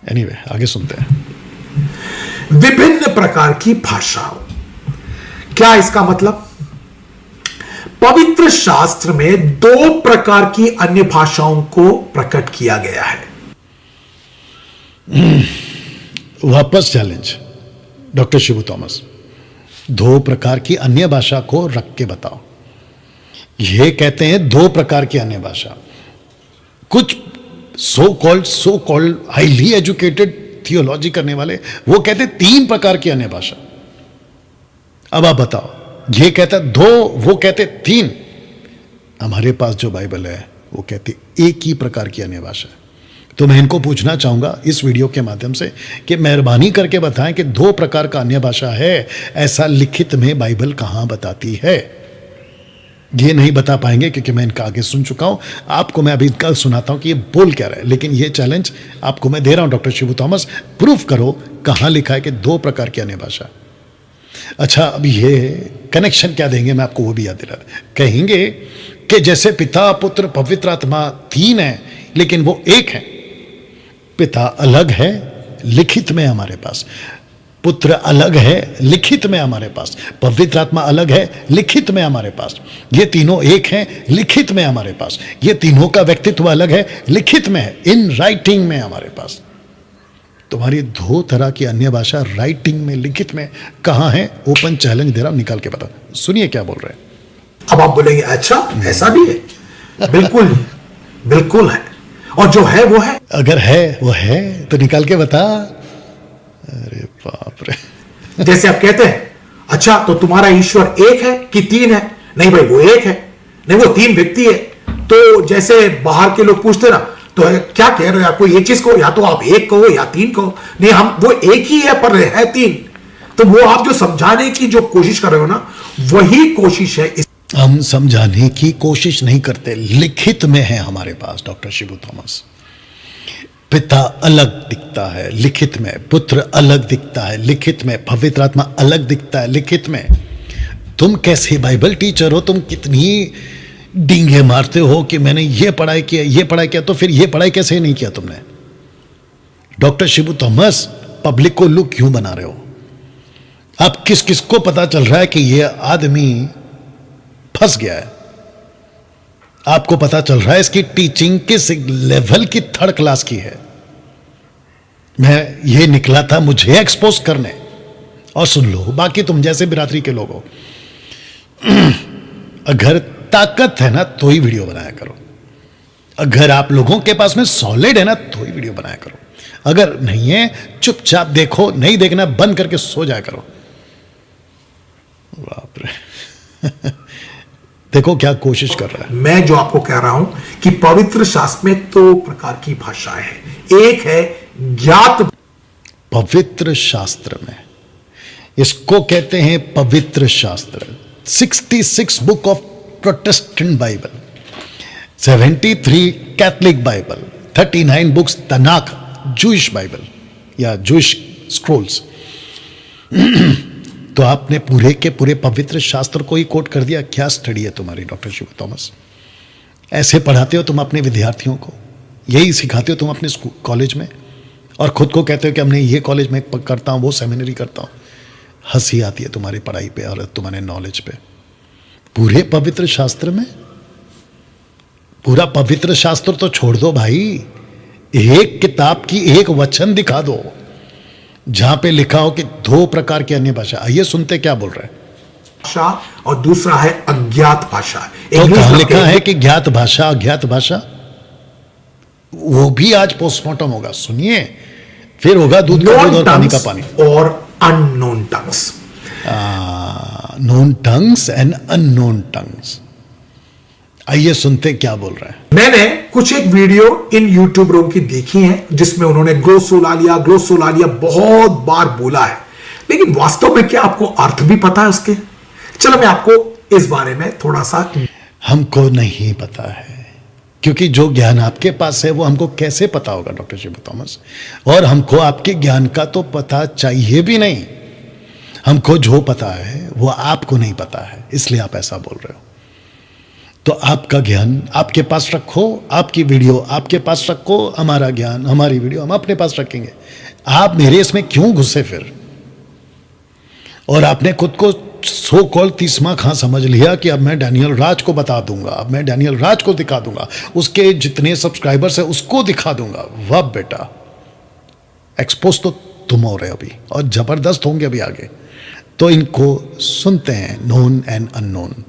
Anyway, आगे सुनते हैं। विभिन्न प्रकार की भाषाओं, क्या इसका मतलब? पवित्र शास्त्र में 2 प्रकार की अन्य भाषाओं को प्रकट किया गया है। वापस चैलेंज डॉक्टर शिबू थॉमस, 2 प्रकार की अन्य भाषा को रख के बताओ। ये कहते हैं 2 प्रकार की अन्य भाषा। कुछ so called highly educated theology करने वाले वो कहते 3 प्रकार की अन्य भाषा। अब आप बताओ, ये कहता 2, वो कहते 3। हमारे पास जो बाइबल है वो कहती 1 ही प्रकार की अन्य भाषा। तो मैं इनको पूछना चाहूंगा इस वीडियो के माध्यम से कि मेहरबानी करके बताएं कि 2 प्रकार का अन्य भाषा है, ऐसा लिखित में बाइबल कहां बताती है। ये नहीं बता पाएंगे क्योंकि मैं इनका आगे सुन चुका हूं। आपको मैं अभी कल सुनाता हूं कि ये बोल क्या रहा है, लेकिन ये चैलेंज आपको मैं दे रहा हूं डॉक्टर शिबू थॉमस, प्रूफ करो कहां लिखा है कि 2 प्रकार की अन्य भाषा। अच्छा, अब ये कनेक्शन क्या देंगे, मैं आपको वो भी याद दिला दूं। कहेंगे कि जैसे पिता पुत्र पवित्र आत्मा 3 है लेकिन वो 1 है। पिता अलग है लिखित में हमारे पास, पुत्र अलग है लिखित में हमारे पास, पवित्र आत्मा अलग है लिखित में हमारे पास। ये तीनों 1 हैं लिखित में हमारे पास। ये तीनों का व्यक्तित्व अलग है लिखित में है, इन राइटिंग में हमारे पास। तुम्हारी 2 तरह की अन्य भाषा राइटिंग में लिखित में कहां है? ओपन चैलेंज दे रहा हूं, निकाल के बता। सुनिए क्या बोल रहे हैं। अब आप बोलेंगे अच्छा ऐसा भी है? बिल्कुल बिल्कुल है, और जो है वो है। अगर है वो है तो निकाल के बता। अरे बाप रे। जैसे आप कहते हैं अच्छा तो तुम्हारा ईश्वर 1 है कि 3 है? नहीं भाई वो 1 है। नहीं वो 3 व्यक्ति है। तो जैसे बाहर के लोग पूछते ना, तो क्या कह रहे हो आप, कोई एक चीज कहो, या तो आप 1 कहो या 3 कहो। नहीं, हम वो 1 ही है पर है 3। तो वो आप जो समझाने की जो कोशिश कर रहे हो ना, वही कोशिश है। हम समझाने की कोशिश नहीं करते, लिखित में है हमारे पास डॉक्टर शिबू थॉमस। पिता अलग दिखता है लिखित में, पुत्र अलग दिखता है लिखित में, पवित्र आत्मा अलग दिखता है लिखित में। तुम कैसे बाइबल टीचर हो, तुम कितनी डींगे मारते हो कि मैंने ये पढ़ाई किया ये पढ़ाई किया, तो फिर ये पढ़ाई कैसे नहीं किया तुमने? डॉक्टर शिबू थॉमस, पब्लिक को उल्लू क्यों बना रहे हो? अब किस किस को पता चल रहा है कि ये आदमी फंस गया है? आपको पता चल रहा है इसकी टीचिंग किस लेवल की 3rd क्लास की है। मैं ये निकला था मुझे एक्सपोज करने, और सुन लो बाकी तुम जैसे बिरादरी के लोग हो, अगर ताकत है ना तो ही वीडियो बनाया करो। अगर आप लोगों के पास में सॉलिड है ना तो ही वीडियो बनाया करो। अगर नहीं है चुपचाप देखो, नहीं देखना बंद करके सो जाया करो। बाप रे। देखो क्या कोशिश कर रहा है। मैं जो आपको कह रहा हूं कि पवित्र शास्त्र में 2 प्रकार की भाषाएं हैं। एक है ज्ञात, पवित्र शास्त्र में, इसको कहते हैं पवित्र शास्त्र। 66 book of Protestant Bible, 73 Catholic Bible, 39 books Tanakh Jewish Bible या जूइश स्क्रोल्स। तो आपने पूरे के पूरे पवित्र शास्त्र को ही कोट कर दिया। क्या स्टडी है तुम्हारी डॉक्टर शिबू थॉमस? ऐसे पढ़ाते हो तुम अपने विद्यार्थियों को, यही सिखाते हो तुम अपने कॉलेज में, और खुद को कहते हो कि हमने ये कॉलेज में करता हूँ वो सेमिनरी करता हूँ। हंसी आती है तुम्हारी पढ़ाई पे और तुम्हारे नॉलेज पे। पूरे पवित्र शास्त्र में, पूरा पवित्र शास्त्र तो छोड़ दो भाई, एक किताब की एक वचन दिखा दो जहां पे लिखा हो कि 2 प्रकार की अन्य भाषा। आइए सुनते क्या बोल रहे हैं। भाषा और दूसरा है अज्ञात भाषा। तो कहां लिखा है कि ज्ञात भाषा अज्ञात भाषा? वो भी आज पोस्टमार्टम होगा, सुनिए, फिर होगा दूध का दूध और पानी का पानी। और unknown tongues, known tongues and unknown tongues. आइए सुनते क्या बोल रहे हैं। मैंने कुछ एक वीडियो इन यूट्यूब रोम की देखी है जिसमें उन्होंने ग्लोसोलालिया बहुत बार बोला है, लेकिन वास्तव में क्या आपको अर्थ भी पता है उसके? चलो मैं आपको इस बारे में थोड़ा सा। हमको नहीं पता है, क्योंकि जो ज्ञान आपके पास है वो हमको कैसे पता होगा डॉक्टर शिबू थॉमस? और हमको आपके ज्ञान का तो पता चाहिए भी नहीं। हमको जो पता है वो आपको नहीं पता है, इसलिए आप ऐसा बोल रहे हो। तो आपका ज्ञान आपके पास रखो, आपकी वीडियो आपके पास रखो, हमारा ज्ञान हमारी वीडियो हम अपने पास रखेंगे। आप मेरे इसमें क्यों घुसे फिर? और आपने खुद को सो कॉल 30वां खां समझ लिया कि अब मैं डैनियल राज को बता दूंगा, अब मैं डैनियल राज को दिखा दूंगा, उसके जितने सब्सक्राइबर्स हैं उसको दिखा दूंगा। वाह बेटा, एक्सपोज तो तुम हो रहे हो अभी, और जबरदस्त होंगे अभी आगे। तो इनको सुनते हैं, नोन एंड अननोन।